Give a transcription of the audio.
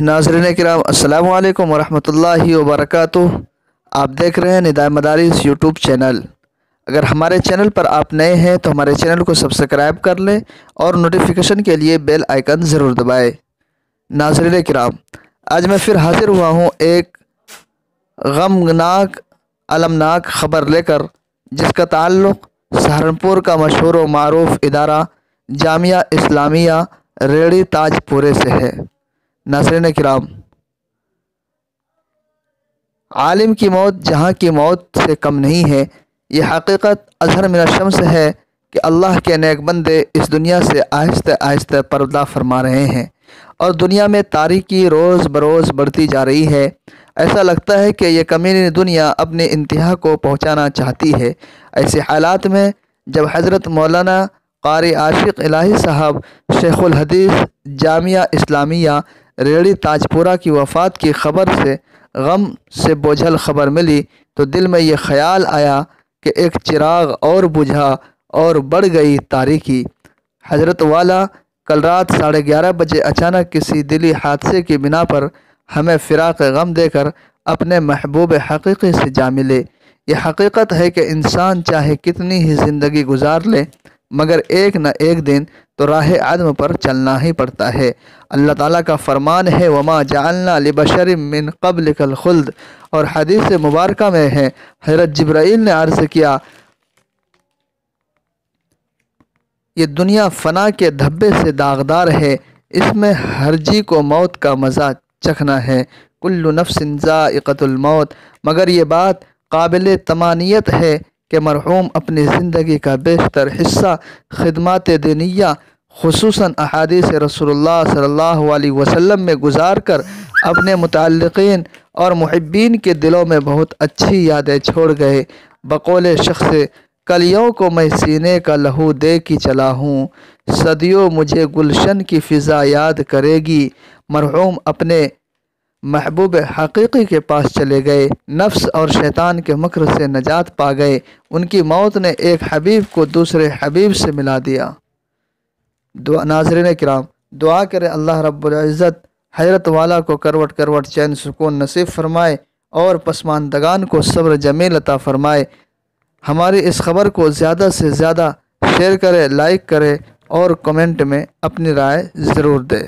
ناظرین کرام السلام علیکم ورحمۃ اللہ وبرکاتہ۔ آپ دیکھ رہے ہیں ندائے مدارس یوٹیوب چینل۔ اگر ہمارے چینل پر آپ نئے ہیں تو ہمارے چینل کو سبسکرائب کر لیں اور نوٹیفیکیشن کے لیے بیل آئیکن ضرور دبائیں۔ ناظرین کرام، آج میں پھر حاضر ہوا ہوں ایک غمناک المناک خبر لے کر، جس کا تعلق سہارنپور کا مشہور و معروف ادارہ جامعہ اسلامیہ ریڑھی تاج پورے سے ہے۔ ناظرین کرام، عالم کی موت جہاں کی موت سے کم نہیں ہے۔ یہ حقیقت اظہر من الشمس ہے کہ اللہ کے نیک بندے اس دنیا سے آہستہ آہستہ پردہ فرما رہے ہیں اور دنیا میں تاریکی روز بروز بڑھتی جا رہی ہے۔ ایسا لگتا ہے کہ یہ کمینی دنیا اپنی انتہا کو پہنچانا چاہتی ہے۔ ایسے حالات میں جب حضرت مولانا قاری عاشق الہی صاحب شیخ الحدیث جامعہ اسلامیہ ریڑھی تاج پورہ کی وفات کی خبر سے غم سے بوجھل خبر ملی تو دل میں یہ خیال آیا کہ ایک چراغ اور بجھا اور بڑھ گئی تاریکی۔ حضرت والا کل رات 11:30 بجے اچانک کسی دلی حادثے کی بنا پر ہمیں فراق غم دے کر اپنے محبوب حقیقی سے جا ملے۔ یہ حقیقت ہے کہ انسان چاہے کتنی ہی زندگی گزار لے مگر ایک نہ ایک دن تو راہ عدم پر چلنا ہی پڑتا ہے۔ اللہ تعالیٰ کا فرمان ہے وَمَا جَعَلْنَا لِبَشَرٍ مِّن قَبْلِكَ الْخُلْدَ، اور حدیث مبارکہ میں ہے، حضرت جبرائیل نے عرض کیا، یہ دنیا فنا کے دھبے سے داغدار ہے، اس میں ہر جی کو موت کا مزہ چکھنا ہے، کل نفس ذائقۃ الموت۔ مگر یہ بات قابل تمانیت ہے کہ مرحوم اپنی زندگی کا بیشتر حصہ خدمات دینیہ خصوصاً احادیث رسول اللہ صلی اللہ علیہ وسلم میں گزار کر اپنے متعلقین اور محبین کے دلوں میں بہت اچھی یادیں چھوڑ گئے۔ بقول شخص کلیوں کو میں سینے کا لہو دے کی چلا ہوں، صدیوں مجھے گلشن کی فضا یاد کرے گی۔ مرحوم اپنے محبوب حقیقی کے پاس چلے گئے، نفس اور شیطان کے مکر سے نجات پا گئے۔ ان کی موت نے ایک حبیب کو دوسرے حبیب سے ملا دیا۔ ناظرین کرام، دعا کریں اللہ رب العزت حضرت والا کو کروٹ کروٹ چین سکون نصیب فرمائے اور پسماندگان کو صبر جمیل عطا فرمائے۔ ہماری اس خبر کو زیادہ سے زیادہ شیئر کرے، لائک کرے اور کمنٹ میں اپنی رائے ضرور دے۔